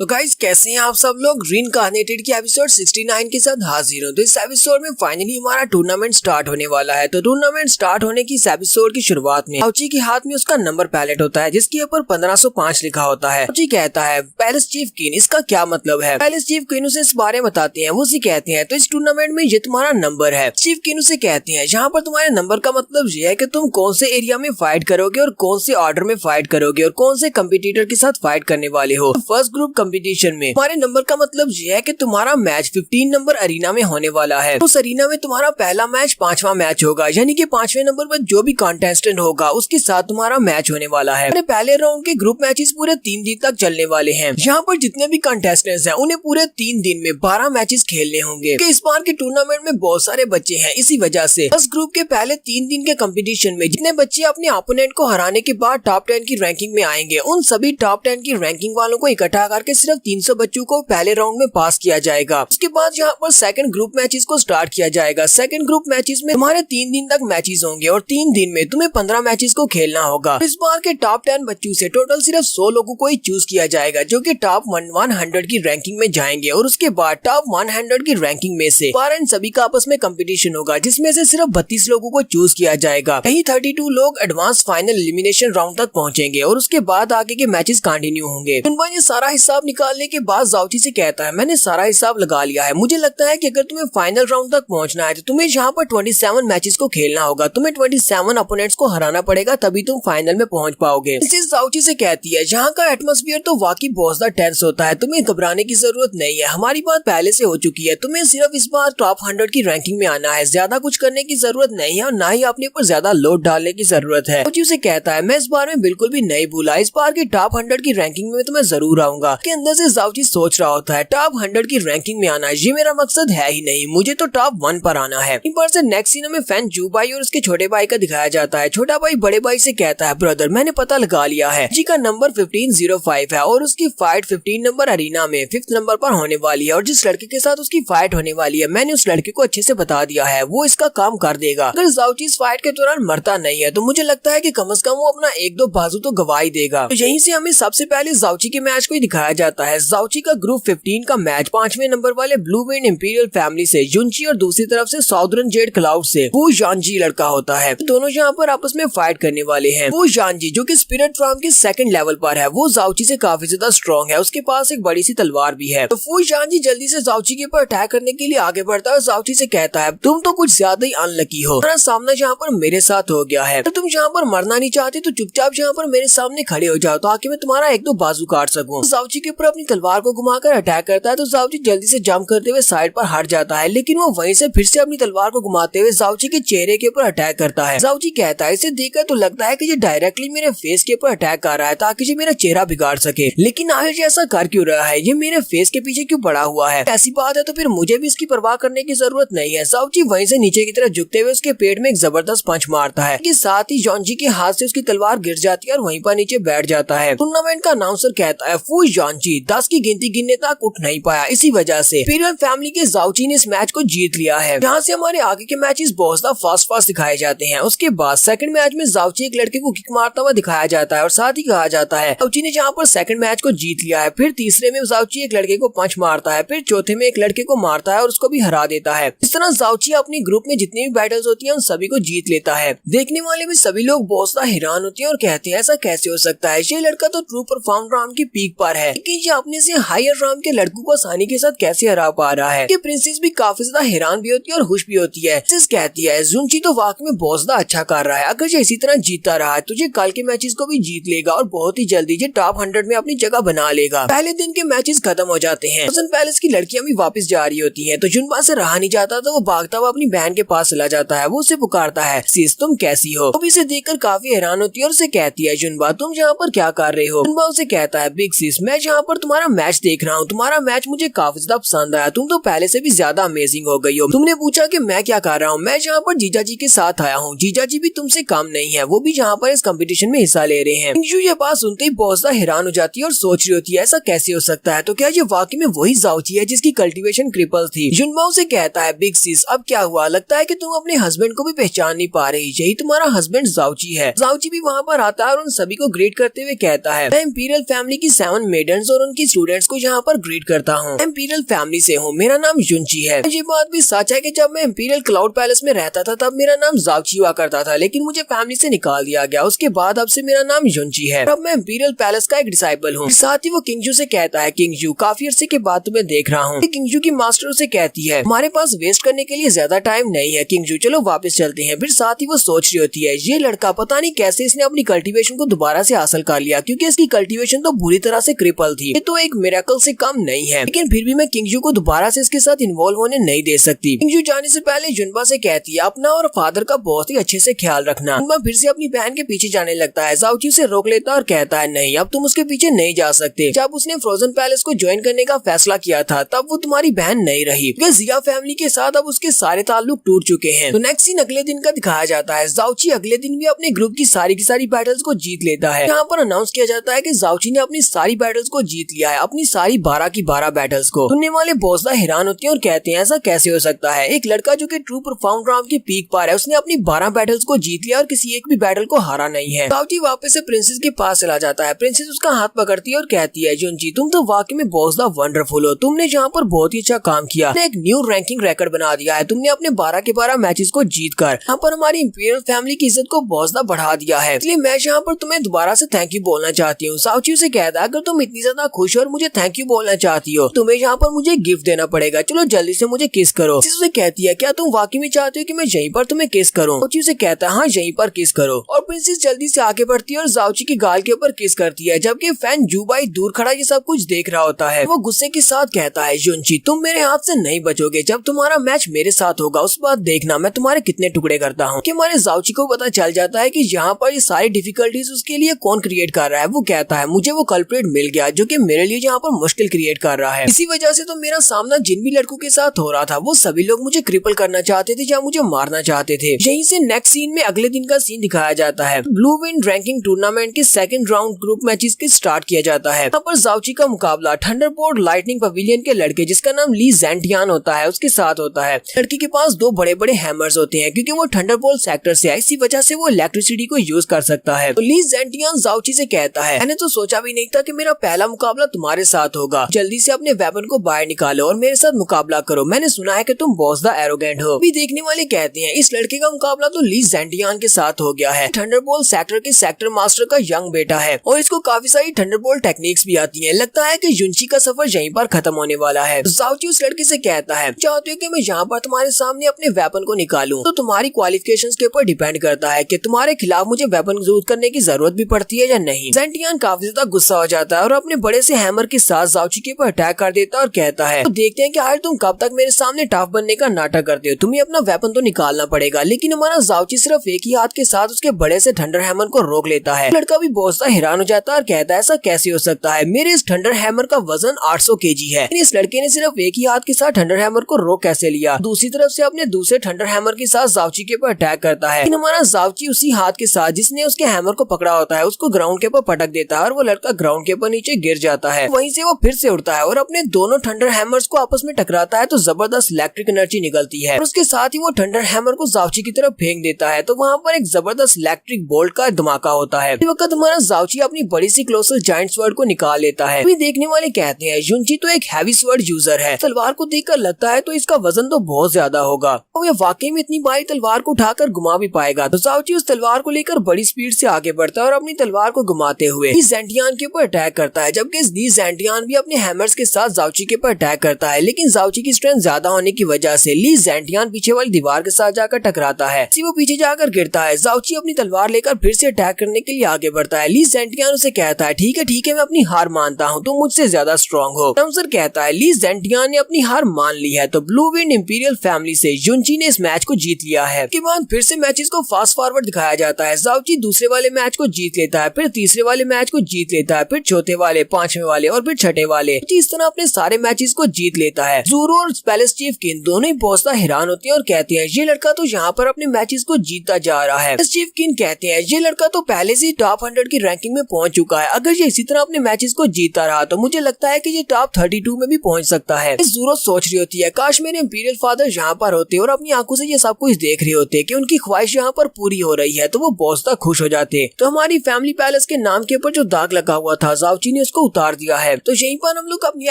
तो गाइस कैसे हैं आप सब लोग। रीइंकार्नेटेड की एपिसोड 69 के साथ हाजिर हूं। तो इस एपिसोड में फाइनली हमारा टूर्नामेंट स्टार्ट होने वाला है। तो टूर्नामेंट स्टार्ट होने की इस एपिसोड की शुरुआत में साउची के हाथ में उसका नंबर पैलेट होता है जिसके ऊपर 1505 लिखा होता है। साउची कहता है पैलेस चीफ क्वीन, इसका क्या मतलब है। पैलेस चीफ क्वीन उसे इस बारे में बताते हैं। वो उसे कहते हैं तो इस टूर्नामेंट में ये तुम्हारा नंबर है। चीफ क्वीन उसे कहते हैं यहाँ पर तुम्हारे नंबर का मतलब ये है कि तुम कौन से एरिया में फाइट करोगे और कौन से ऑर्डर में फाइट करोगे और कौन से कंपटीटर के साथ फाइट करने वाले हो। फर्स्ट ग्रुप कंपटीशन में तुम्हारे नंबर का मतलब ये है कि तुम्हारा मैच 15 नंबर अरीना में होने वाला है। उस अरीना में तुम्हारा पहला मैच 5वां मैच होगा, यानी कि 5वें नंबर पर जो भी कॉन्टेस्टेंट होगा उसके साथ तुम्हारा मैच होने वाला है। पहले राउंड के ग्रुप मैचेस पूरे 3 दिन तक चलने वाले हैं। यहाँ पर जितने भी कंटेस्टेंट्स हैं उन्हें पूरे 3 दिन में 12 मैचेस खेलने होंगे। इस बार के टूर्नामेंट में बहुत सारे बच्चे हैं, इसी वजह से फर्स्ट ग्रुप के पहले 3 दिन के कंपटीशन में जितने बच्चे अपने ओपोनेंट को हराने के बाद टॉप 10 की रैंकिंग में आएंगे, उन सभी टॉप 10 की रैंकिंग वालों को इकट्ठा करके सिर्फ 300 बच्चों को पहले राउंड में पास किया जाएगा। उसके बाद यहाँ पर सेकंड ग्रुप मैचेस को स्टार्ट किया जाएगा। सेकंड ग्रुप मैचेस में तुम्हारे 3 दिन तक मैचेस होंगे और 3 दिन में तुम्हें 15 मैचेस को खेलना होगा। इस बार के टॉप 10 बच्चों से टोटल सिर्फ 100 लोगों को ही चूज किया जाएगा जो कि टॉप 100 की रैंकिंग में जाएंगे और उसके बाद टॉप 100 की रैंकिंग में से इन सभी का आपस में कंपटीशन होगा जिसमें से सिर्फ 32 लोगों को चूज किया जाएगा। यही 32 लोग एडवांस फाइनल एलिमिनेशन राउंड तक पहुंचेंगे और उसके बाद आगे के मैचेस कंटिन्यू होंगे। ये सारा हिसाब निकालने के बाद जाउची से कहता है मैंने सारा हिसाब लगा लिया है। मुझे लगता है कि अगर तुम्हें फाइनल राउंड तक पहुंचना है तो तुम्हें यहाँ पर 27 मैचेस को खेलना होगा। तुम्हें 27 अपोनेंट्स को हराना पड़ेगा तभी तुम फाइनल में पहुंच पाओगे। इसे जाउची से कहती है यहाँ का एटमॉस्फेयर तो वाकई बहुत ज्यादा टेंस होता है, तुम्हें घबराने की जरूरत नहीं है। हमारी बात पहले से हो चुकी है, तुम्हें सिर्फ इस बार टॉप 100 की रैंकिंग में आना है। ज्यादा कुछ करने की जरूरत नहीं है और ना ही अपने ऊपर ज्यादा लोड डालने की जरूरत है। जाउची उसे कहता है मैं इस बार में बिल्कुल भी नहीं भूला, इस बार की टॉप 100 की रैंकिंग में तो मैं जरूर आऊंगा। के अंदर से जाउची सोच रहा होता है टॉप 100 की रैंकिंग में आना ये मेरा मकसद है ही नहीं, मुझे तो टॉप 1 पर आना है। इन पर से नेक्स्ट सीन में फैन जू भाई और उसके छोटे भाई का दिखाया जाता है। छोटा भाई बड़े भाई से कहता है ब्रदर मैंने पता लगा लिया है, जी का नंबर 1505 है और उसकी फाइट 15 नंबर अरीना में 5th नंबर पर होने वाली है और जिस लड़के के साथ उसकी फाइट होने वाली है मैंने उस लड़के को अच्छे से बता दिया है, वो इसका काम कर देगा। अगर जाउची इस फाइट के दौरान मरता नहीं है तो मुझे लगता है कि कम से कम वो अपना 1-2 बाजू तो गवा ही देगा। तो यहीं से हमें सबसे पहले जाउची के मैच को ही दिखाया जाता है। जाउची का ग्रुप 15 का मैच 5वें नंबर वाले ब्लू विंड इंपीरियल फैमिली से युनची और दूसरी तरफ से साउदर्न जेड क्लाउड से वो यांजी लड़का होता है। तो दोनों यहाँ पर आपस में फाइट करने वाले हैं। वो यांजी जो कि स्पिरिट फॉर्म के 2nd लेवल पर है, वो जाउची से काफी ज्यादा स्ट्रॉन्ग है, उसके पास एक बड़ी सी तलवार भी है। तो वो यांजी जल्दी से जाउची के ऊपर अटैक करने के लिए आगे बढ़ता है और जाउची से कहता है तुम तो कुछ ज्यादा ही अनलकी हो, तुम्हारा सामना यहाँ पर मेरे साथ हो गया है। तो तुम यहाँ पर मरना नहीं चाहते तो चुपचाप यहाँ पर मेरे सामने खड़े हो जाओ ताकि मैं तुम्हारा 1-2 बाजू काट सकूं। जाउची के ऊपर अपनी तलवार को घुमाकर अटैक करता है तो जाउची जल्दी से जंप करते हुए साइड पर हट जाता है, लेकिन वो वहीं से फिर से अपनी तलवार को घुमाते हुए जाउची के चेहरे के ऊपर अटैक करता है। जाउची कहता है इसे देखकर तो लगता है कि ये डायरेक्टली मेरे फेस के ऊपर अटैक कर रहा है ताकि ये मेरा चेहरा बिगाड़ सके, लेकिन आखिर ऐसा कर क्यों रहा है, ये मेरे फेस के पीछे क्यों पड़ा हुआ है। ऐसी बात है तो फिर मुझे भी इसकी परवाह करने की जरूरत नहीं है। जाउची वहीं से नीचे की तरफ झुकते हुए उसके पेट में एक जबरदस्त पंच मारता है, के साथ ही यांजी के हाथ से उसकी तलवार गिर जाती है और वहीं पर नीचे बैठ जाता है। टूर्नामेंट का अनाउंसर कहता है फू यांजी 10 की गिनती गिनने तक उठ नहीं पाया, इसी वजह से इंपीरियल फैमिली के जाउची ने इस मैच को जीत लिया है। यहाँ से हमारे आगे के मैचेस बहुत ज्यादा फास्ट दिखाए जाते हैं। उसके बाद सेकंड मैच में जाउची एक लड़के को किक मारता हुआ दिखाया जाता है और साथ ही कहा जाता है जाउची ने जहाँ पर सेकंड मैच को जीत लिया है। फिर तीसरे में जाउची एक लड़के को पंच मारता है, फिर चौथे में एक लड़के को मारता है और उसको भी हरा देता है। इस तरह जाउची अपनी ग्रुप में जितनी भी बैटल्स होती है उन सभी को जीत लेता है। देखने वाले भी सभी लोग बहुत ज्यादा हैरान होते हैं और कहते हैं ऐसा कैसे हो सकता है, ये लड़का तो ट्रू परफॉर्म राम की पीक पर है, लेकिन ये अपने से हायर राम के लड़कों को आसानी के साथ कैसे हरा पा रहा है। प्रिंसेस भी काफी ज्यादा हैरान भी होती है और खुश भी होती है। प्रिंसेस कहती है युनची तो वाकई में बहुत ज्यादा अच्छा कर रहा है, अगर ये इसी तरह जीतता रहा है तुझे कल के मैचेस को भी जीत लेगा और बहुत ही जल्दी ये टॉप 100 में अपनी जगह बना लेगा। पहले दिन के मैचेस खत्म हो जाते हैं। पैलेस की लड़कियां भी वापस जा रही होती हैं, तो जुनबा से रहा नहीं जाता तो वो भागता हुआ अपनी बहन के पास चला जाता है। वो उसे पुकारता है सिस तुम कैसी हो। वो इसे देखकर काफी हैरान होती है और उसे कहती है जुनबा तुम यहाँ पर क्या कर रहे हो। जुनबा उसे कहता है बिग सिस मैं यहाँ पर तुम्हारा मैच देख रहा हूँ, तुम्हारा मैच मुझे काफी ज्यादा पसंद आया, तुम तो पहले से भी ज्यादा अमेजिंग हो गई हो। तुमने पूछा कि मैं क्या कर रहा हूँ, मैं यहाँ पर जीजा जी के साथ आया हूँ, जीजा जी भी तुमसे कम नहीं है, वो भी यहाँ पर इस कंपटीशन में हिस्सा ले रहे हैं। ये बात सुनते ही बहुत ज्यादा हैरान हो जाती है और सोच रही होती है ऐसा कैसे हो सकता है, तो क्या ये वाकई में वही जाउची है जिसकी कल्टीवेशन क्रिपल थी। जुनबा उसे कहता है बिग सिस अब क्या हुआ, लगता है कि तुम अपने हस्बैंड को भी पहचान नहीं पा रही, यही तुम्हारा हस्बैंड जाउची है। जाउची भी वहाँ पर आता है और उन सभी को ग्रेट करते हुए कहता है मैं इंपीरियल फैमिली की 7 मेडन्स और उनकी स्टूडेंट्स को यहाँ पर ग्रीट करता हूँ। इंपीरियल फैमिली से हूँ, मेरा नाम युनची है। ये बात भी सच है कि जब मैं इंपीरियल क्लाउड पैलेस में रहता था तब मेरा नाम जाओची हुआ करता था, लेकिन मुझे फैमिली से निकाल दिया गया। उसके बाद अब से मेरा नाम युनची है। अब मैं इंपीरियल पैलेस का एक डिसाइबल हूँ। साथ ही वो किंगजू से कहता है, किंगजू काफी अरसे के बाद तुम्हें देख रहा हूँ। किंगजू की मास्टर उसे कहती है, हमारे पास वेस्ट करने के लिए ज्यादा टाइम नहीं है किंगजू, चलो वापस चलते हैं। फिर साथ ही वो सोच रही होती है, ये लड़का पता नहीं कैसे इसने अपनी कल्टीवेशन को दोबारा से हासिल कर लिया, क्योंकि इसकी कल्टीवेशन तो बुरी तरह से क्रिपल थी। ये तो एक मिरेकल से कम नहीं है, लेकिन फिर भी मैं किंगजू को दोबारा से इसके साथ इन्वॉल्व होने नहीं दे सकती। किंगजू जाने से पहले जुनबा से कहती है, अपना और फादर का बहुत ही अच्छे से ख्याल रखना। जुनबा फिर से अपनी बहन के पीछे जाने लगता है। जाओची उसे रोक लेता और कहता है, नहीं अब तुम उसके पीछे नहीं जा सकते। जब उसने फ्रोजन पैलेस को ज्वाइन करने का फैसला किया था तब वो तुम्हारी बहन नहीं रही। जिया फैमिली के साथ अब उसके सारे ताल्लुक टूट चुके हैं। तो नेक्स्ट सीन अगले दिन का दिखाया जाता है। जाओची अगले दिन भी अपने ग्रुप की सारी बैटल्स को जीत लेता है। यहाँ पर अनाउंस किया जाता है कि जाओची ने अपनी सारी बैटल्स को जीत लिया है, अपनी सारी 12 की 12 बैटल्स को। सुनने वाले बोसदा हैरान होते हैं और कहते हैं, ऐसा कैसे हो सकता है? एक लड़का जो कि ट्रू प्रोफाउंड राउंड के पीक पर है, उसने अपनी 12 बैटल्स को जीत लिया और किसी एक भी बैटल को हारा नहीं है। जाओची वापस से प्रिंसेस के पास चला जाता है। प्रिंसेस उसका हाथ पकड़ती है और कहती है, युनची तुम तो वाकई में बोसदा वंडरफुल हो, तुमने यहाँ पर बहुत ही अच्छा काम किया, एक न्यू रैंकिंग रिकॉर्ड बना दिया है। तुमने अपने 12 के 12 मैचेस को जीतकर यहाँ पर हमारी इंपीरियल फैमिली की इज्जत को बहुत ज्यादा बढ़ा दिया है, इसलिए मैं यहाँ पर तुम्हें दोबारा से थैंक यू बोलना चाहती हूँ। जाओची से कहता है, अगर तुम इतनी ज्यादा खुश हो और मुझे थैंक यू बोलना चाहती हो, तुम्हें यहाँ पर मुझे गिफ्ट देना पड़ेगा, चलो जल्दी से मुझे किस करो। उसे कहती है, क्या तुम वाकई में चाहते हो कि मैं यहीं पर तुम्हें किस करूँ? जाओची से कहता है, हाँ यहीं पर किस करो। और प्रिंसेस जल्दी से आगे बढ़ती है और जाओची की गाल के ऊपर किस करती है, जबकि फैन जूबाई दूर खड़ा ये सब कुछ देख रहा होता है। वो गुस्से के साथ कहता है, युनची तुम मेरे हाथ से नहीं बचोगे, जब तुम्हारा मैच मेरे साथ होगा उस बात देखना मैं तुम्हारे कितने टुकड़े करता हूँ। कि हमारे जाओची को पता चल जाता है कि यहाँ पर ये सारी डिफिकल्टीज उसके लिए कौन क्रिएट कर रहा है। वो कहता है, मुझे वो कल्प्रेट मिल गया जो कि मेरे लिए यहाँ पर मुश्किल क्रिएट कर रहा है। इसी वजह से तो मेरा सामना जिन भी लड़कों के साथ हो रहा था वो सभी लोग मुझे क्रिपल करना चाहते थे या मुझे मारना चाहते थे। यहीं से नेक्स्ट सीन में अगले दिन का सीन दिखाया जाता है। ब्लू विंड रैंकिंग टूर्नामेंट के सेकंड राउंड ग्रुप मैचेस के स्टार्ट किया जाता है। यहाँ पर जाओची का मुकाबला थंडरबोल्ट लाइटनिंग पवेलियन के लड़के जिसका नाम ली जेंटियान होता है उसके साथ होता है। लड़के के पास 2 बड़े बड़े हैमर्स होते हैं, क्योंकि वो थंडरबोल्ट सेक्टर से है, इसी वजह से वो इलेक्ट्रिसिटी को यूज कर सकता है। तो ली जेंटियान जाओची से कहता है, मैंने तो सोचा भी नहीं था कि मेरा पहला मुकाबला तुम्हारे साथ होगा, जल्दी से अपने वेपन को बाहर निकालो और मेरे साथ मुकाबला करो, मैंने सुना है कि तुम बोसदा एरोगेंट हो। भी देखने वाले कहते हैं, इस लड़के का मुकाबला तो ली जेंटियान के साथ हो गया है। थंडरबोल्ट सेक्टर के सेक्टर मास्टर का यंग बेटा है और इसको काफी सारी थंडरबोल्ट टेक्निक्स भी आती है। लगता है कि युनची का सफर यहीं पर खत्म होने वाला है। जाओची उस लड़के से कहता है, चाहते हो कि मैं यहाँ पर तुम्हारे सामने अपने वेपन को निकालूं, तो तुम्हारी क्वालिफिकेशंस के ऊपर डिपेंड करता है कि तुम्हारे खिलाफ मुझे वेपन यूज करने की जरूरत भी पड़ती है या नहीं। जेंटियान काफी ज्यादा गुस्सा हो जाता है और अपने बड़े से हैमर के साथ जाओची के ऊपर अटैक कर देता है और कहता है, तो देखते हैं कि आखिर तुम कब तक मेरे सामने टफ बनने का नाटक करते हो, तुम्हें अपना वेपन तो निकालना पड़ेगा। लेकिन हमारा जाओची सिर्फ एक ही हाथ के साथ उसके बड़े से थंडर हैमर को रोक लेता है। लड़का भी बहुत सा हैरान हो जाता है और कहता है, ऐसा कैसे हो सकता है, मेरे इस थंडर हैमर का वजन 800 kg है। इस लड़के ने सिर्फ एक ही हाथ के साथ थंडर हैमर को रोक कैसे लिया? दूसरी तरफ से अपने दूसरे थंडर हैमर के साथ जाओची के ऊपर अटैक करता है। लेकिन हमारा जाओची उसी हाथ के साथ जिसने उसके हैमर को पकड़ा होता है उसको ग्राउंड के ऊपर पटक देता है और वो लड़का ग्राउंड के ऊपर नीचे गिर जाता है। वहीं से वो फिर से उड़ता है और अपने दोनों थंडर हैमर्स को आपस में टकराता है तो जबरदस्त इलेक्ट्रिक एनर्जी निकलती है और उसके साथ ही वो थंडर हैमर को जाओची की तरफ फेंक देता है। तो वहाँ पर एक जबरदस्त इलेक्ट्रिक बोल्ट का धमाका होता है। इस वक्त हमारा जाओची अपनी बड़ी सी क्लोसल जायंट स्वर्ड को निकाल लेता है। भी देखने वाले कहते हैं, युनची तो एक हैवी स्वर्ड यूजर है, तलवार को देखकर लगता है तो इसका वजन तो बहुत ज्यादा होगा और ये वाकई में इतनी भारी तलवार को उठाकर घुमा भी पाएगा। तो जाओची उस तलवार को लेकर बड़ी स्पीड से आगे बढ़ता है और अपनी तलवार को घुमाते हुए ली जेंटियान के ऊपर अटैक करता है, जबकि ली जेंटियान भी अपने हैमर्स के साथ जाओची के ऊपर अटैक करता है। लेकिन जाओची की स्ट्रेंथ ज्यादा होने की वजह से ली जेंटियान पीछे वाली दीवार के साथ जाकर टकराता है। वो पीछे जाकर गिरता है। जाओची अपनी तलवार लेकर फिर से अटैक करने के लिए आगे बढ़ता है। ली जेंटियान उसे कहता है, ठीक है मैं अपनी हार मानता हूँ, तुम मुझसे ज्यादा स्ट्रॉन्ग हो। टाउनसर कहता है, ली जेंटियान ने अपनी हार मान ली है। तो ब्लू विंड इंपीरियल फैमिली से युनची ने इस मैच को जीत लिया है। इसके बाद फिर से मैचेस को फास्ट फॉरवर्ड दिखाया जाता है। जाओची दूसरे वाले मैच को जीत लेता है, फिर तीसरे वाले मैच को जीत लेता है, फिर चौथे वाले, पांचवें वाले और फिर छठे वाले। इस तरह अपने सारे मैचेस को जीत लेता है। ज़ोरो और पैलेस चीफ किन दोनों ही बहुत हैरान होते हैं और कहते हैं, ये लड़का तो यहाँ पर अपने मैचेस को जीतता जा रहा है। चीफ किन कहते हैं, ये लड़का तो पहले से टॉप 100 की रैंकिंग में पहुंच चुका है, अगर ये इसी तरह अपने मैचेस को जीतता रहा तो मुझे लगता है कि ये टॉप 32 में भी पहुंच सकता है। ज़ोरो सोच रही होती है, काश मेरे इंपीरियल फादर यहाँ पर होते और अपनी आंखों से ये सब कुछ देख रहे होते कि उनकी ख्वाहिश यहाँ पर पूरी हो रही है, तो वो बहुत खुश हो जाते। तो हमारी फैमिली पैलेस के नाम के ऊपर जो दाग लगा हुआ था जाओची ने उसको उतार दिया है। तो यहीं पर हम लोग अपनी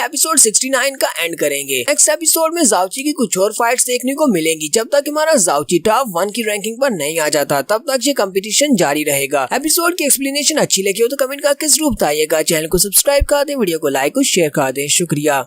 एपिसोड 69 का एंड करेंगे। नेक्स्ट एपिसोड में जाओची की कुछ और फाइट्स देखने को मिलेंगी। जब तक हमारा जाओची टॉप 1 की रैंकिंग पर नहीं आ जाता तब तक ये कंपटीशन जारी रहेगा। एपिसोड की एक्सप्लेनेशन अच्छी लगी हो तो कमेंट करके जरूर बताइएगा। चैनल को सब्सक्राइब कर दें, वीडियो को लाइक और शेयर कर दें। शुक्रिया।